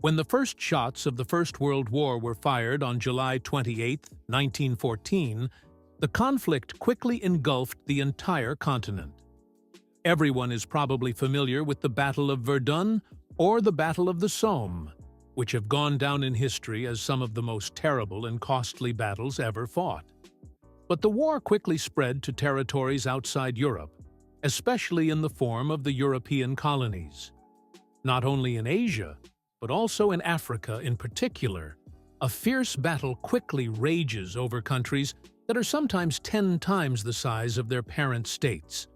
When the first shots of the First World War were fired on July 28, 1914, the conflict quickly engulfed the entire continent. Everyone is probably familiar with the Battle of Verdun or the Battle of the Somme, which have gone down in history as some of the most terrible and costly battles ever fought. But the war quickly spread to territories outside Europe, especially in the form of the European colonies. Not only in Asia, but also in Africa in particular, a fierce battle quickly rages over countries that are sometimes 10 times the size of their parent states.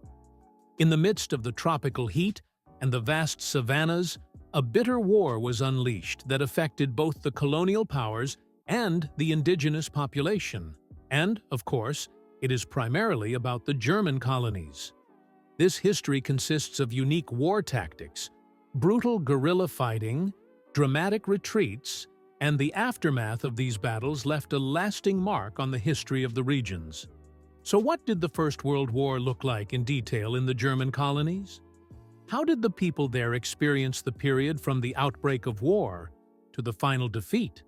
In the midst of the tropical heat and the vast savannahs, a bitter war was unleashed that affected both the colonial powers and the indigenous population. And, of course, it is primarily about the German colonies. This history consists of unique war tactics, brutal guerrilla fighting, dramatic retreats, and the aftermath of these battles left a lasting mark on the history of the regions. So what did the First World War look like in detail in the German colonies? How did the people there experience the period from the outbreak of war to the final defeat?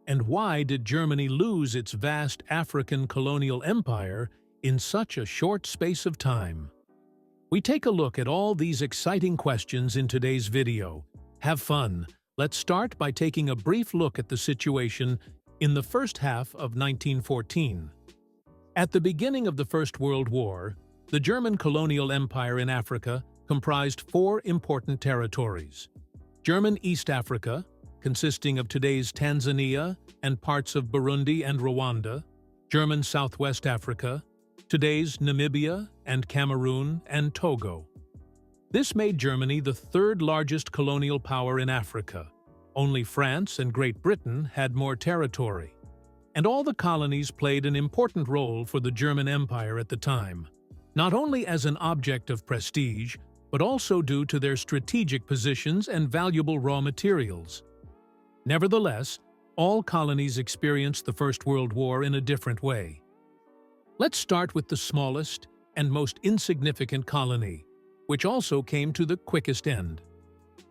And why did Germany lose its vast African colonial empire in such a short space of time? We take a look at all these exciting questions in today's video. Have fun! Let's start by taking a brief look at the situation in the first half of 1914. At the beginning of the First World War, the German colonial empire in Africa comprised 4 important territories: German East Africa, consisting of today's Tanzania and parts of Burundi and Rwanda; German Southwest Africa, today's Namibia and Cameroon and Togo. This made Germany the 3rd largest colonial power in Africa. Only France and Great Britain had more territory. And all the colonies played an important role for the German Empire at the time, not only as an object of prestige, but also due to their strategic positions and valuable raw materials. Nevertheless, all colonies experienced the First World War in a different way. Let's start with the smallest and most insignificant colony, which also came to the quickest end.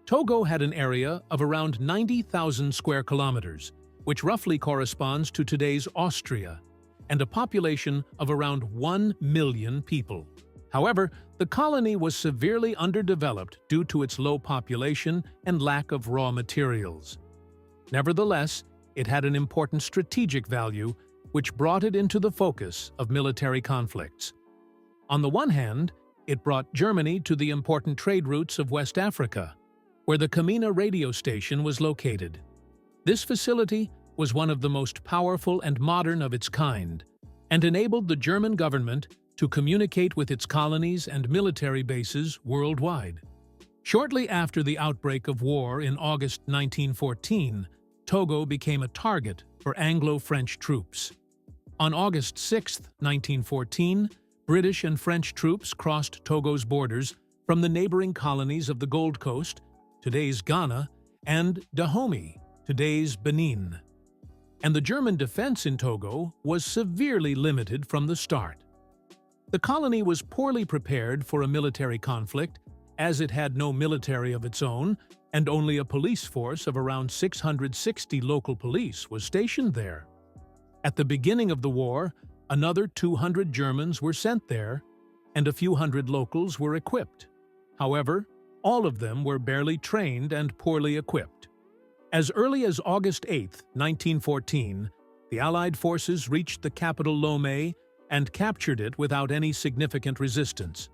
Togo had an area of around 90,000 square kilometers, which roughly corresponds to today's Austria, and a population of around 1 million people. However, the colony was severely underdeveloped due to its low population and lack of raw materials. Nevertheless, it had an important strategic value, which brought it into the focus of military conflicts. On the one hand, it brought Germany to the important trade routes of West Africa, where the Kamina radio station was located. This facility was one of the most powerful and modern of its kind, and enabled the German government to communicate with its colonies and military bases worldwide. Shortly after the outbreak of war in August 1914, Togo became a target for Anglo-French troops. On August 6, 1914, British and French troops crossed Togo's borders from the neighboring colonies of the Gold Coast, today's Ghana, and Dahomey, today's Benin. And the German defense in Togo was severely limited from the start. The colony was poorly prepared for a military conflict, as it had no military of its own, and only a police force of around 660 local police was stationed there. At the beginning of the war, another 200 Germans were sent there, and a few hundred locals were equipped. However, all of them were barely trained and poorly equipped. As early as August 8, 1914, the Allied forces reached the capital Lomé and captured it without any significant resistance.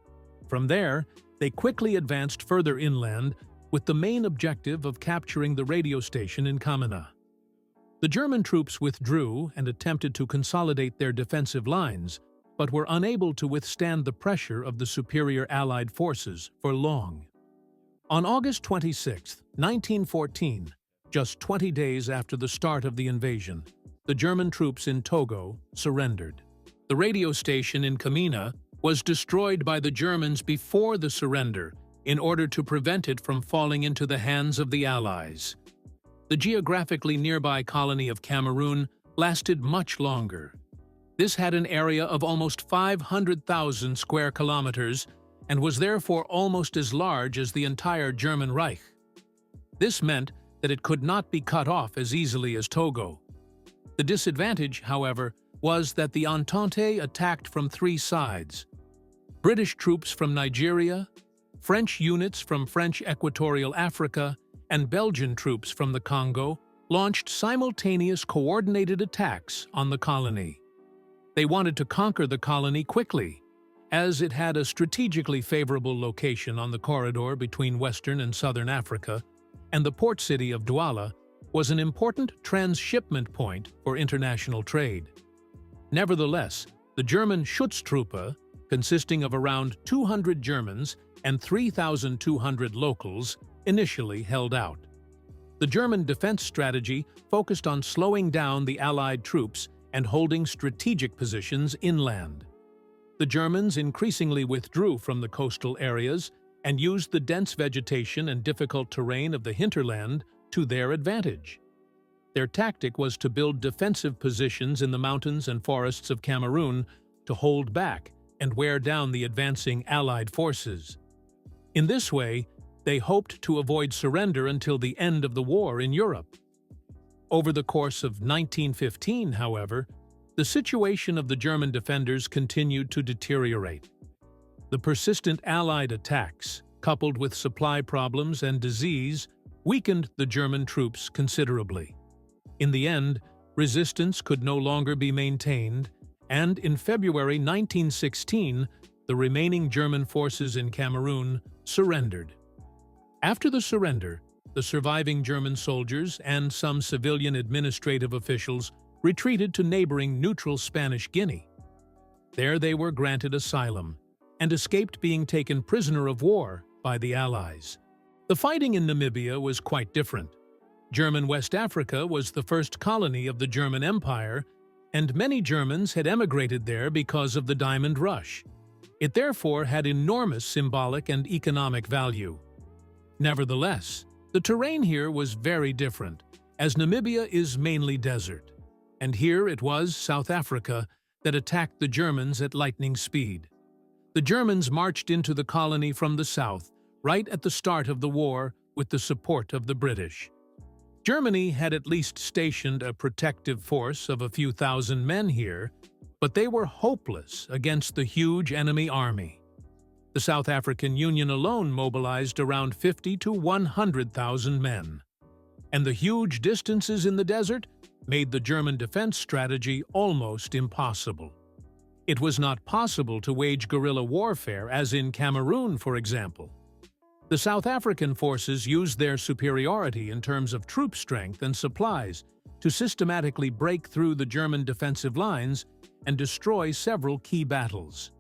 From there, they quickly advanced further inland with the main objective of capturing the radio station in Kamina. The German troops withdrew and attempted to consolidate their defensive lines, but were unable to withstand the pressure of the superior Allied forces for long. On August 26, 1914, just 20 days after the start of the invasion, the German troops in Togo surrendered. The radio station in Kamina was destroyed by the Germans before the surrender in order to prevent it from falling into the hands of the Allies. The geographically nearby colony of Cameroon lasted much longer. This had an area of almost 500,000 square kilometers and was therefore almost as large as the entire German Reich. This meant that it could not be cut off as easily as Togo. The disadvantage, however, was that the Entente attacked from three sides: British troops from Nigeria, French units from French Equatorial Africa, and Belgian troops from the Congo launched simultaneous coordinated attacks on the colony. They wanted to conquer the colony quickly, as it had a strategically favorable location on the corridor between Western and Southern Africa, and the port city of Douala was an important transshipment point for international trade. Nevertheless, the German Schutztruppe, consisting of around 200 Germans and 3,200 locals, initially held out. The German defense strategy focused on slowing down the Allied troops and holding strategic positions inland. The Germans increasingly withdrew from the coastal areas and used the dense vegetation and difficult terrain of the hinterland to their advantage. Their tactic was to build defensive positions in the mountains and forests of Cameroon to hold back and wear down the advancing Allied forces. In this way, they hoped to avoid surrender until the end of the war in Europe. Over the course of 1915, however, the situation of the German defenders continued to deteriorate. The persistent Allied attacks, coupled with supply problems and disease, weakened the German troops considerably. In the end, resistance could no longer be maintained, and in February 1916, the remaining German forces in Cameroon surrendered. After the surrender, the surviving German soldiers and some civilian administrative officials retreated to neighboring neutral Spanish Guinea. There they were granted asylum and escaped being taken prisoner of war by the Allies. The fighting in Namibia was quite different. German West Africa was the first colony of the German Empire, and many Germans had emigrated there because of the Diamond Rush. It therefore had enormous symbolic and economic value. Nevertheless, the terrain here was very different, as Namibia is mainly desert, and here it was South Africa that attacked the Germans at lightning speed. The Germans marched into the colony from the south, right at the start of the war, with the support of the British. Germany had at least stationed a protective force of a few thousand men here, but they were hopeless against the huge enemy army. The South African Union alone mobilized around 50 to 100,000 men. And the huge distances in the desert made the German defense strategy almost impossible. It was not possible to wage guerrilla warfare, as in Cameroon, for example. The South African forces used their superiority in terms of troop strength and supplies to systematically break through the German defensive lines and destroy several key battles.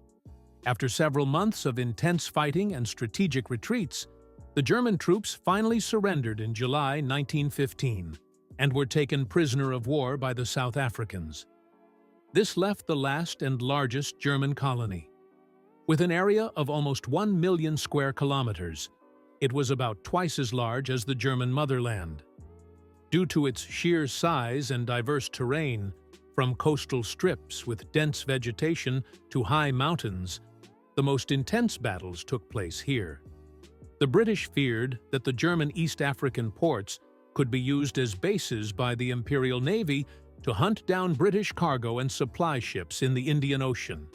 After several months of intense fighting and strategic retreats, the German troops finally surrendered in July 1915 and were taken prisoner of war by the South Africans. This left the last and largest German colony. With an area of almost 1 million square kilometers, it was about twice as large as the German motherland. Due to its sheer size and diverse terrain, from coastal strips with dense vegetation to high mountains, the most intense battles took place here. The British feared that the German East African ports could be used as bases by the Imperial Navy to hunt down British cargo and supply ships in the Indian Ocean.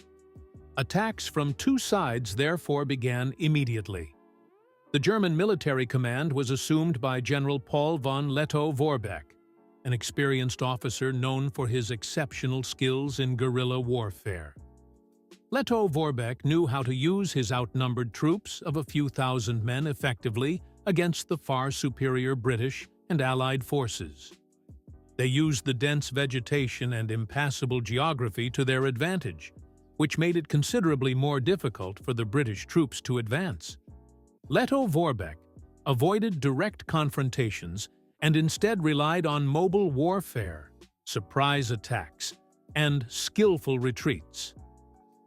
Attacks from two sides therefore began immediately. The German military command was assumed by General Paul von Lettow-Vorbeck, an experienced officer known for his exceptional skills in guerrilla warfare. Lettow-Vorbeck knew how to use his outnumbered troops of a few thousand men effectively against the far superior British and Allied forces. They used the dense vegetation and impassable geography to their advantage, which made it considerably more difficult for the British troops to advance. Lettow-Vorbeck avoided direct confrontations and instead relied on mobile warfare, surprise attacks, and skillful retreats.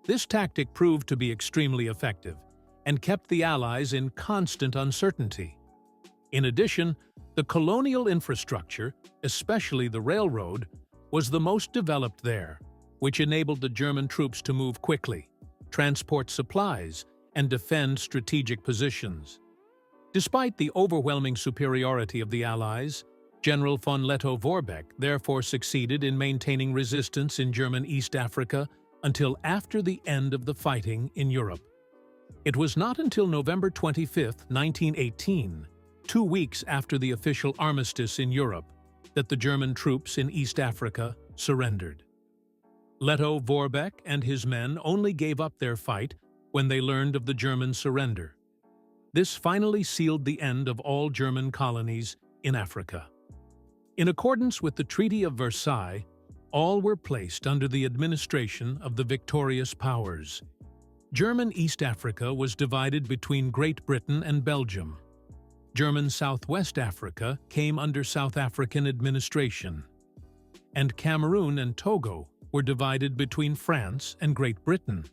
This tactic proved to be extremely effective and kept the Allies in constant uncertainty. In addition, the colonial infrastructure, especially the railroad, was the most developed there, which enabled the German troops to move quickly, transport supplies, and defend strategic positions. Despite the overwhelming superiority of the Allies, General von Lettow-Vorbeck therefore succeeded in maintaining resistance in German East Africa until after the end of the fighting in Europe. It was not until November 25, 1918, 2 weeks after the official armistice in Europe, that the German troops in East Africa surrendered. Lettow-Vorbeck and his men only gave up their fight when they learned of the German surrender. This finally sealed the end of all German colonies in Africa. In accordance with the Treaty of Versailles, all were placed under the administration of the victorious powers. German East Africa was divided between Great Britain and Belgium. German Southwest Africa came under South African administration. And Cameroon and Togo were divided between France and Great Britain.